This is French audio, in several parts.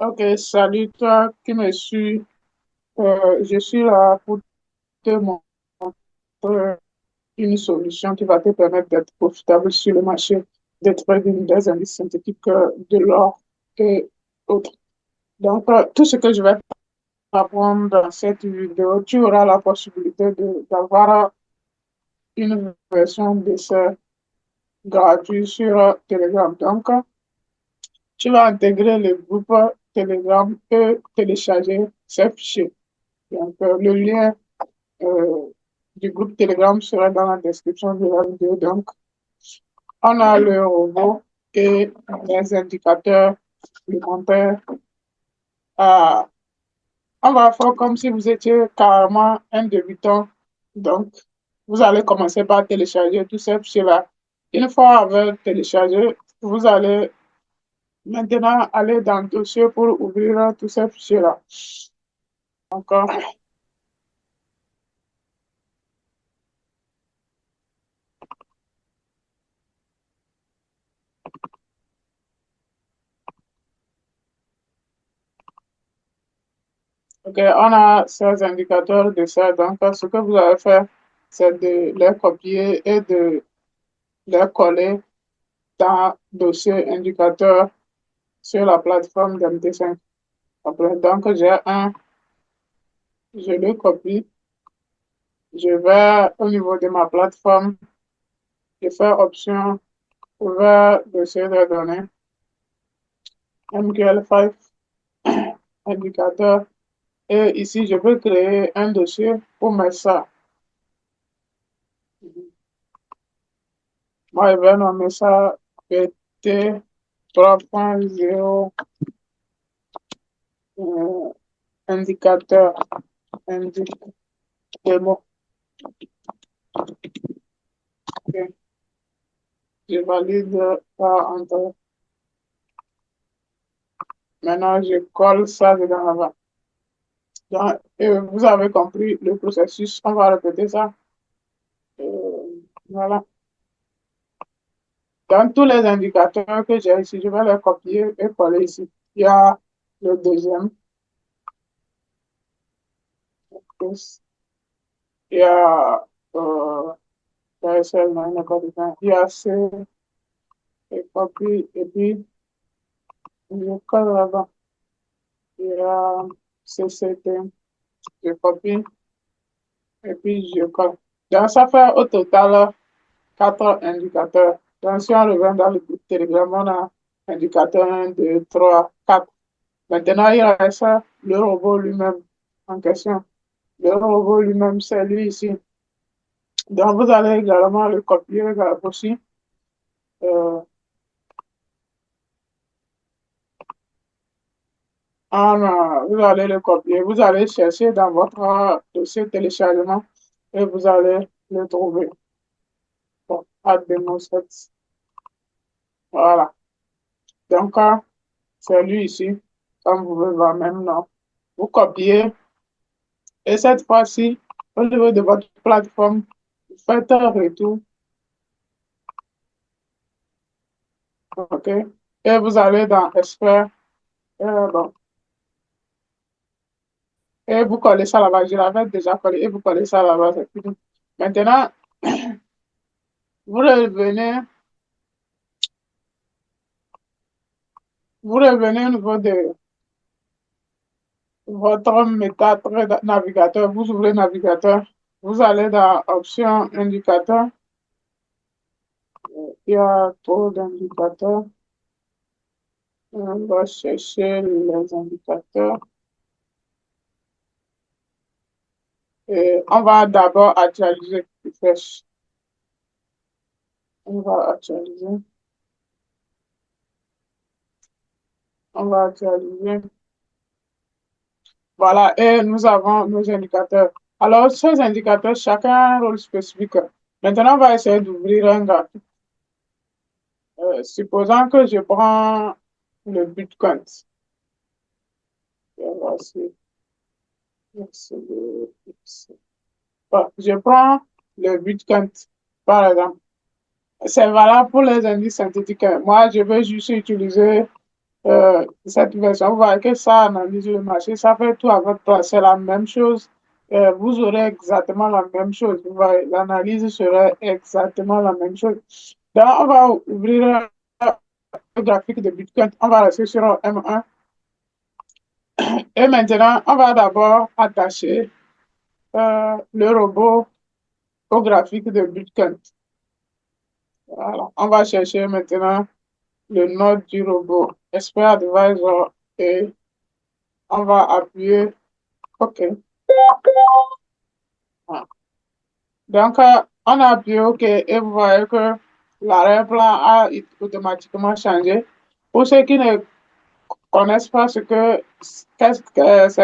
Ok, salut toi qui me suis. Je suis là pour te montrer une solution qui va te permettre d'être profitable sur le marché des trading des indices synthétiques de l'or et autres. Donc, tout ce que je vais t'apprendre dans cette vidéo, tu auras la possibilité d'avoir une version d'essai gratuite sur Telegram. Donc, tu vas intégrer le groupe Telegram et télécharger ces fichiers. Donc, le lien euh, du groupe Telegram sera dans la description de la vidéo. Donc, on a le robot et les indicateurs supplémentaires. Ah, on va faire comme si vous étiez carrément un débutant. Donc, vous allez commencer par télécharger tout ces fichiers-là. Une fois avec téléchargé, vous allez maintenant aller dans le dossier pour ouvrir tous ces fichiers-là. Donc, ok, on a ces indicateurs de ça. Donc, ce que vous allez faire, c'est de les copier et de les coller dans le dossier indicateur sur la plateforme d'MT5. Après, donc, j'ai un, je le copie, je vais au niveau de ma plateforme, je fais option ouvert dossier de données, MQL5, indicateur, et ici, je peux créer un dossier pour mettre ça. Moi, je vais nommer ça PT 3.0 indicateur, indicateur. Bon, ok. Je valide par entrée. Maintenant, je colle ça dedans là-bas. Donc, vous avez compris le processus. On va répéter ça. Voilà. Dans tous les indicateurs que j'ai ici, je vais les copier et coller ici. Il y a le deuxième. Il y a PSL, non, il n'est pas dedans. Il y a C et copie et puis je colle là-bas. Il y a CCT, je copie et puis je colle. Donc, ça fait au total quatre indicateurs. Donc, si on revient dans le groupe Telegram, on a indicateur 1, 2, 3, 4. Maintenant, il reste le robot lui-même en question. Le robot lui-même, c'est lui ici. Donc, vous allez également le copier aussi. Euh, vous allez le copier. Vous allez chercher dans votre dossier téléchargement et vous allez le trouver. Bon, add demo set. Voilà. Donc, c'est lui ici. Comme vous pouvez voir maintenant. Vous copiez. Et cette fois-ci, au niveau de votre plateforme, vous faites un retour, OK? Et vous allez dans Expert, bon, et vous collez ça là-bas. Je l'avais déjà collé, et vous collez ça là-bas, c'est fini. Maintenant, vous revenez, vous revenez au niveau de votre navigateur. Vous ouvrez le navigateur, vous allez dans Option indicateur. Il y a trop d'indicateurs. On va chercher les indicateurs. Et on va d'abord actualiser Refresh. On va actualiser. On va actualiser. Voilà, et nous avons nos indicateurs. Alors, ces indicateurs, chacun a un rôle spécifique. Maintenant, on va essayer d'ouvrir un graphique. Supposons que je prends le Bitcoin. Voici, bon, je prends le Bitcoin, par exemple. C'est valable pour les indices synthétiques. Moi, je veux juste utiliser Cette version, vous voyez que ça analyse le marché, ça fait tout à votre place, c'est la même chose. Vous aurez exactement la même chose. Vous voyez, l'analyse serait exactement la même chose. Donc, on va ouvrir le graphique de Bitcoin, on va rester sur M1. Et maintenant, on va d'abord attacher le robot au graphique de Bitcoin. Voilà. On va chercher maintenant le node du robot, Expert Advisor, et on va appuyer OK. Voilà. Donc, on a appuyé OK et vous voyez que l'arrière-plan a automatiquement changé. Pour ceux qui ne connaissent pas c'est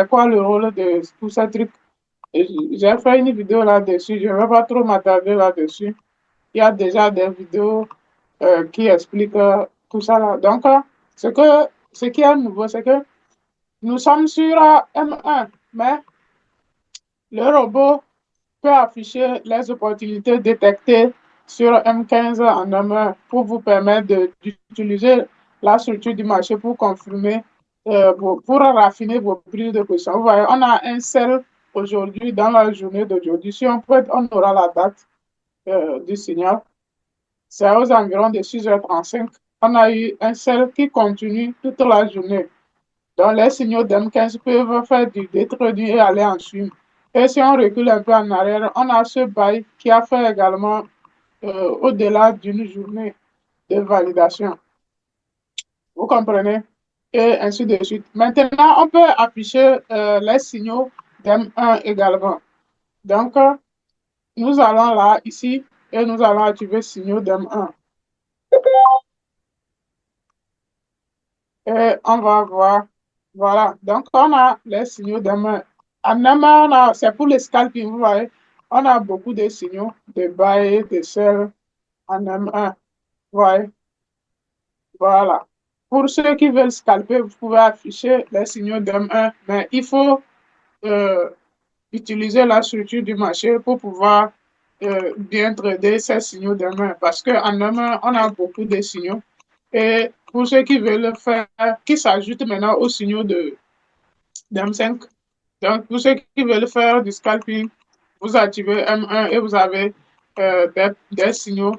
quoi le rôle de tout ce truc, j'ai fait une vidéo là-dessus, je ne vais pas trop m'attarder là-dessus. Il y a déjà des vidéos qui expliquent tout ça là. Donc, ce qui est nouveau, c'est que nous sommes sur M1, mais le robot peut afficher les opportunités détectées sur M15 en amont pour vous permettre d'utiliser la structure du marché pour confirmer, pour raffiner vos prises de position. Vous voyez, on a un sel aujourd'hui, dans la journée d'aujourd'hui. Si on peut, on aura la date du signal. C'est aux environs de 6h35. On a eu un sel qui continue toute la journée. Donc, les signaux d'M15 peuvent faire du détruit et aller en swing. Et si on recule un peu en arrière, on a ce bail qui a fait également au-delà d'une journée de validation. Vous comprenez? Et ainsi de suite. Maintenant, on peut afficher les signaux d'M1 également. Donc, nous allons là, ici, et nous allons activer signaux d'M1. Et on va voir. Voilà. Donc, on a les signaux d'M1. En M1, c'est pour le scalping, vous voyez. On a beaucoup de signaux de buy, de sell en M1. Ouais, voilà. Pour ceux qui veulent scalper, vous pouvez afficher les signaux d'M1, mais il faut euh, utiliser la structure du marché pour pouvoir bien trader ces signaux d'M1. Parce qu'en M1, on a beaucoup de signaux. Et pour ceux qui veulent le faire, qui s'ajoutent maintenant aux signaux d'M5, donc pour ceux qui veulent faire du scalping, vous activez M1 et vous avez des signaux.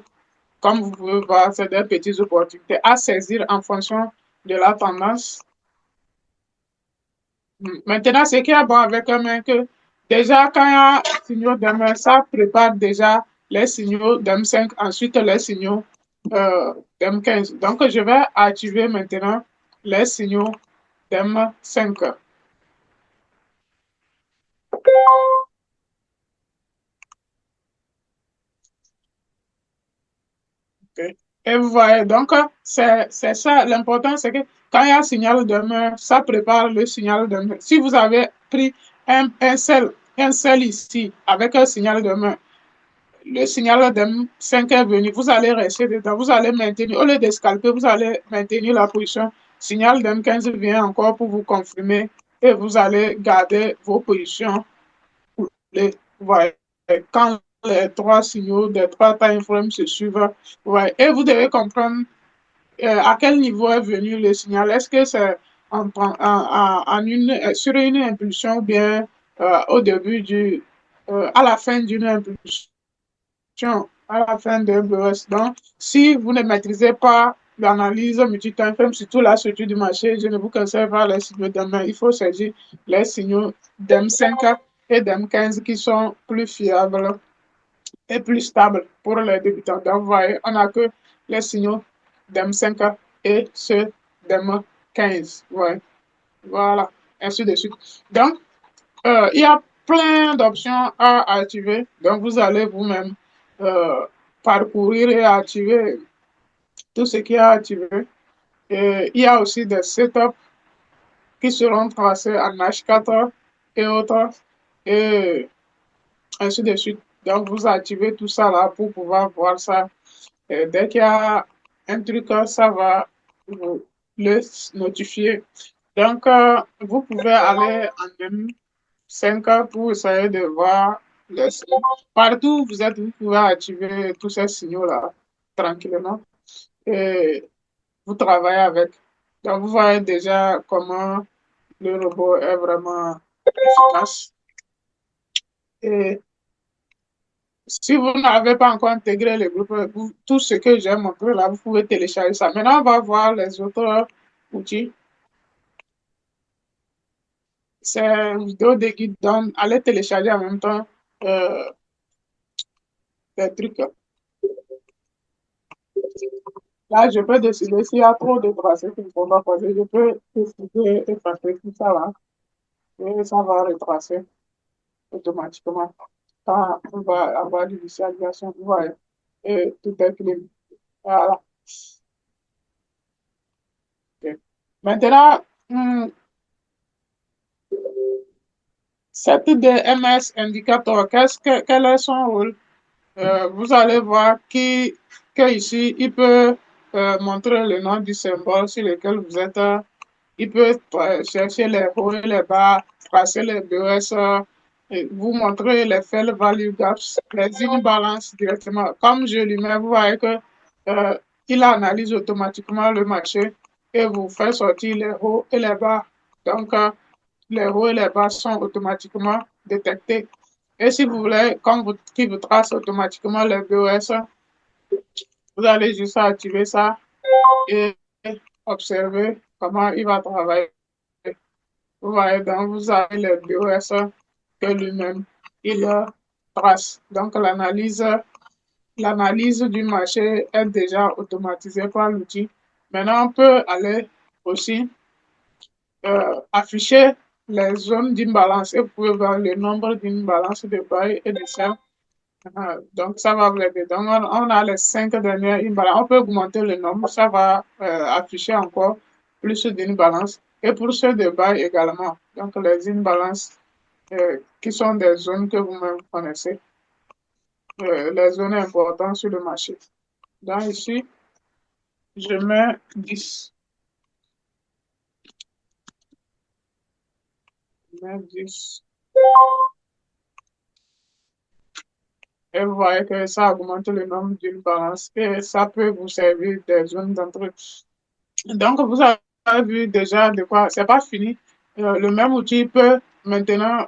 Comme vous pouvez voir, c'est des petites opportunités à saisir en fonction de la tendance. Maintenant, ce qui est bon avec un main, que déjà, quand il y a un signaux d'M1, ça prépare déjà les signaux d'M5, ensuite les signaux d'M15. Donc, je vais activer maintenant les signaux d'M5. Okay. Et vous voyez, donc, c'est ça. L'important, c'est que quand il y a un signal de main, ça prépare le signal de main. Si vous avez pris un seul ici avec un signal de main, le signal de 5 est venu, vous allez rester dedans, vous allez maintenir, au lieu de scalper, vous allez maintenir la position. Signal de 15 vient encore pour vous confirmer et vous allez garder vos positions. Vous voyez, quand les trois signaux des trois time frames se suivent, ouais. Et vous devez comprendre à quel niveau est venu le signal. Est-ce que c'est sur une impulsion ou bien au début à la fin d'une impulsion, à la fin d'un burst. Donc, si vous ne maîtrisez pas l'analyse multi-time frame, surtout la structure du marché, je ne vous conseille pas les signaux d'M1. Il faut saisir les signaux d'M5 et d'M15 qui sont plus fiables et plus stables pour les débutants. Donc, vous voyez, on n'a que les signaux d'M5 et ceux d'M15. Ouais. Voilà, ainsi de suite. Donc, il y a plein d'options à activer. Donc, vous allez vous-même euh, parcourir et activer tout ce qui est activé. Et il y a aussi des setups qui seront tracés en H4 et autres, et ainsi de suite. Donc, vous activez tout ça là pour pouvoir voir ça. Et dès qu'il y a un truc, ça va vous le notifier. Donc, vous pouvez aller en même 5 heures pour essayer de voir les signaux. Partout où vous êtes, vous pouvez activer tous ces signaux-là tranquillement et vous travaillez avec. Donc, vous voyez déjà comment le robot est vraiment efficace. Et si vous n'avez pas encore intégré le groupe, tout ce que j'ai montré là, vous pouvez télécharger ça. Maintenant, on va voir les autres outils. C'est une vidéo de guide, donc allez télécharger en même temps euh, des trucs. Là, je peux décider s'il y a trop de tracés qu'il ne faut pas poser, je peux décider effacer tout ça là. Et ça va retracer automatiquement. Quand on va avoir l'initialisation, vous voyez, et tout est clean. Voilà. Ok. Maintenant, cette DMS indicateur, quel est son rôle? Vous allez voir que ici, il peut montrer le nom du symbole sur lequel vous êtes. Il peut chercher les hauts et les bas, tracer les BOS, et vous montrer les fail value gaps, les imbalances directement. Comme je lui mets, vous voyez que il analyse automatiquement le marché et vous fait sortir les hauts et les bas. Donc, les hauts et les bas sont automatiquement détectés. Et si vous voulez, comme qui vous trace automatiquement les BOS, vous allez juste activer ça et observer comment il va travailler. Vous voyez, donc vous avez les BOS que lui-même, il trace. Donc l'analyse du marché est déjà automatisée par l'outil. Maintenant, on peut aller aussi afficher les zones d'imbalance et vous pouvez voir le nombre d'imbalances de buy et de sell. Donc, ça va vous aider. Donc, on a les 5 dernières imbalances. On peut augmenter le nombre. Ça va afficher encore plus d'imbalances. Et pour ceux de buy également. Donc, les imbalances qui sont des zones que vous-même connaissez. Les zones importantes sur le marché. Donc, ici, je mets 10. Je mets 10. Et vous voyez que ça augmente le nombre d'une balance et ça peut vous servir des zones d'entrée. Donc, vous avez vu déjà de quoi, c'est pas fini. Le même outil peut maintenant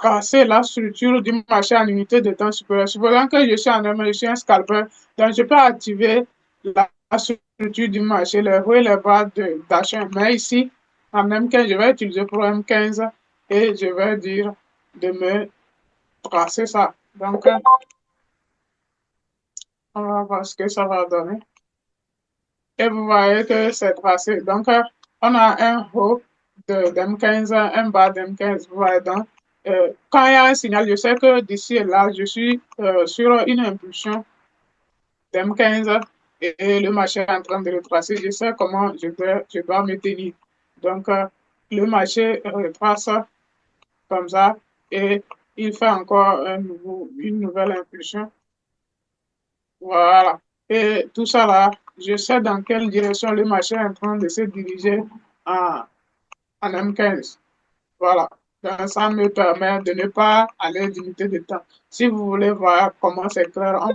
casser la structure du marché en unité de temps supérieur. Supposons que je suis en M, je suis un scalper, donc je peux activer la structure du marché, les hauts et les bas d'achat. Mais ici, en M15, je vais utiliser pour M15 et je vais dire de me tracer ça. Donc, on va voir ce que ça va donner. Et vous voyez que c'est tracé. Donc, on a un haut d'M15, un bas d'M15. Vous voyez donc, quand il y a un signal, je sais que d'ici et là, je suis sur une impulsion d'M15 et le marché est en train de retracer. Je sais comment je dois me tenir. Donc, le marché retrace comme ça et il fait encore une nouvelle impulsion. Voilà. Et tout ça là, je sais dans quelle direction le marché est en train de se diriger en, en M15. Voilà. Donc, ça me permet de ne pas aller d'unité de temps. Si vous voulez voir comment c'est clair, on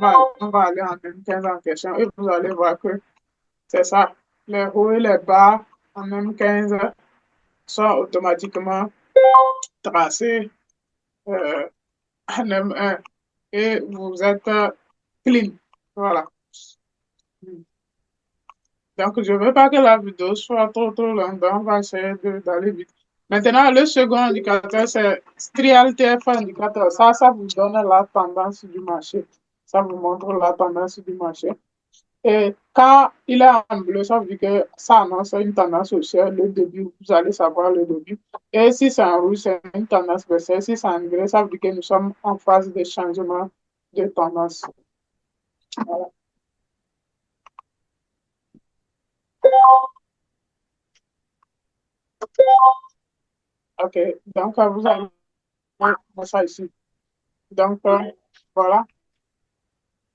va aller en M15 en question et vous allez voir que c'est ça. Les hauts et les bas en M15 sont automatiquement tracés en M1 et vous êtes clean. Voilà. Donc, je ne veux pas que la vidéo soit trop longue, donc on va essayer d'aller vite. Maintenant, le second indicateur, c'est Strial TF indicateur. Ça vous donne la tendance du marché. Ça vous montre la tendance du marché. Et quand il est en bleu, ça veut dire que ça annonce une tendance haussière, le début, vous allez savoir le début. Et si c'est en rouge, c'est une tendance baissière. Si c'est en gris, ça veut dire que nous sommes en phase de changement de tendance. Voilà. OK. Donc, vous allez voir ça ici. Donc, voilà.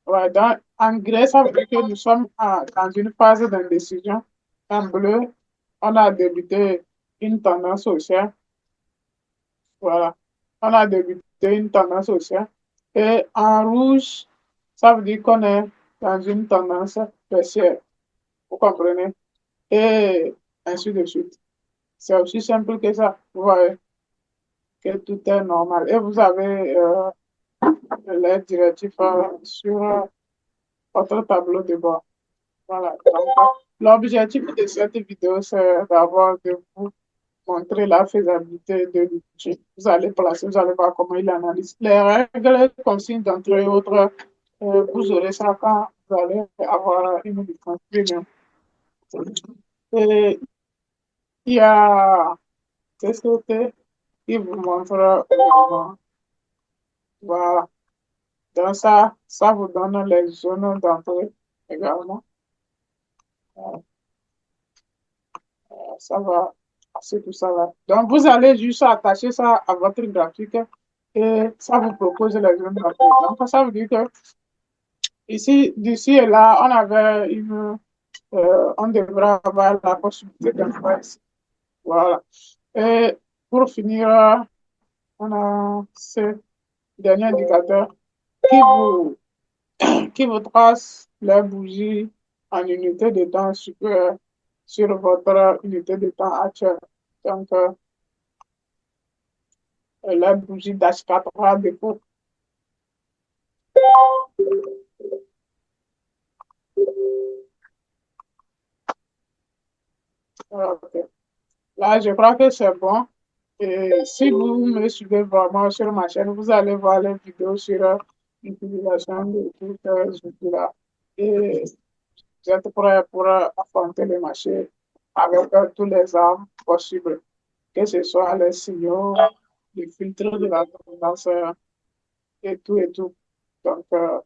Ouais, en gris, ça veut dire que nous sommes dans une phase d'indécision. En bleu, on a débuté une tendance haussière. Voilà. On a débuté une tendance haussière. Et en rouge, ça veut dire qu'on est dans une tendance baissière. Vous comprenez? Et ainsi de suite. C'est aussi simple que ça. Vous voyez que tout est normal. Et vous avez les directifs sur votre tableau de bord. Voilà. Donc, l'objectif de cette vidéo, c'est d'avoir de vous montrer la faisabilité de l'outil. Vous allez placer, vous allez voir comment il analyse. Les règles, consignes d'entrée et autres, vous aurez ça quand vous allez avoir une licence premium. Et il y a TCT qui vous montre également. Voilà. Donc ça vous donne les zones d'entrée également. Ça va, c'est tout ça va. Donc, vous allez juste attacher ça à votre graphique et ça vous propose les zones d'entrée. Donc, ça veut dire que ici, d'ici et là, on devrait avoir la possibilité d'entrer ici. Voilà. Et pour finir, on a ce dernier indicateur qui vous, qui vous trace les bougies en unité de temps sur votre unité de temps actuelle. Donc, la bougie d'H4 dépôt. Ok. Là, je crois que c'est bon. Et si vous me suivez vraiment sur ma chaîne, vous allez voir les vidéos sur l'utilisation de tous ces outils-là. Et vous êtes prêts pour affronter le marché avec tous les armes possibles, que ce soit les signaux, les filtres de la tendance et tout et tout. Donc, euh,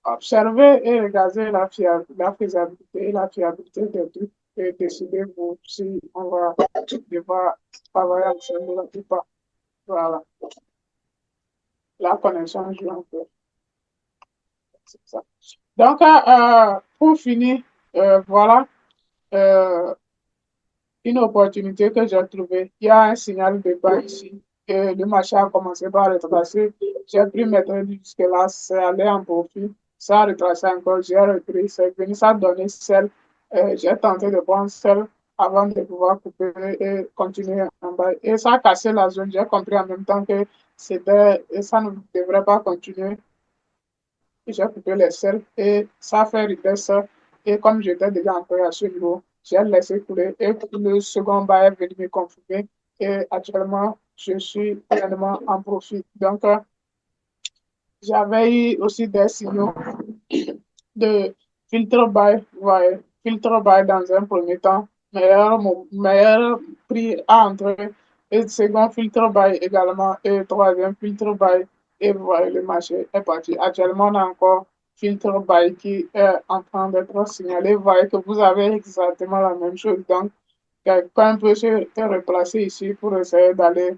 observez et regardez la faisabilité et la fiabilité des trucs et décidez vous si on va devoir travailler ensemble ou pas. Voilà. La connexion joue un peu. C'est ça. Donc, pour finir, voilà euh, une opportunité que j'ai trouvée. Il y a un signal de bas ici. Et le marché a commencé par retracer. J'ai pris mes traits jusque-là, c'est allé en profit. Ça a retracé encore, j'ai repris, c'est venu, ça a donné celle. J'ai tenté de prendre celle avant de pouvoir couper et continuer en bas. Et ça a cassé la zone. J'ai compris en même temps que ça ne devrait pas continuer. J'ai coupé les selles et ça fait vitesse. Et comme j'étais déjà entré à ce niveau, j'ai laissé couler et le second bas est venu me confirmer. Et actuellement, je suis pleinement en profit. Donc, j'avais eu aussi des signaux de filtre buy, ouais, filtre buy dans un premier temps, meilleur prix à entrer, et second filtre buy également, et troisième filtre buy, et voilà, le marché est parti. Actuellement, on a encore filtre buy qui est en train d'être signalé. Vous voyez que vous avez exactement la même chose. Donc, quelqu'un peut se replacer ici pour essayer d'aller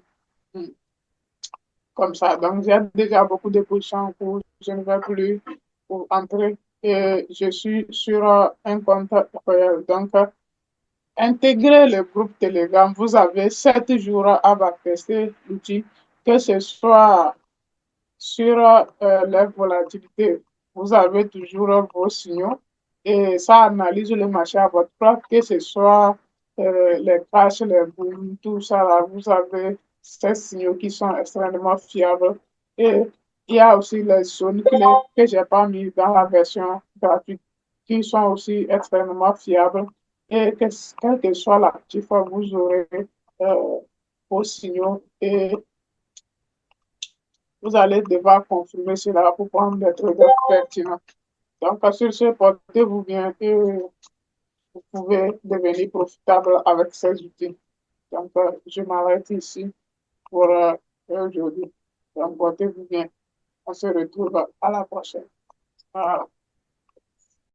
comme ça. Donc, j'ai déjà beaucoup de positions en cours. Je ne vais plus pour entrer. Et je suis sur un compte Royal. Donc, intégrer le groupe Telegram. Vous avez 7 jours à backtester l'outil, que ce soit sur les volatilités. Vous avez toujours vos signaux et ça analyse le marché à votre place, que ce soit les crashs, les booms, tout ça. Là, vous avez ces signaux qui sont extrêmement fiables. Et il y a aussi les zones clés que je n'ai pas mis dans la version gratuite qui sont aussi extrêmement fiables. Et quel que soit l'actif, vous aurez euh, vos signaux et vous allez devoir confirmer cela pour prendre des trucs pertinents. Donc, sur ce, portez-vous bien et vous pouvez devenir profitable avec ces outils. Donc, je m'arrête ici pour aujourd'hui. Donc, portez-vous bien. On se retrouve à la prochaine. Voilà.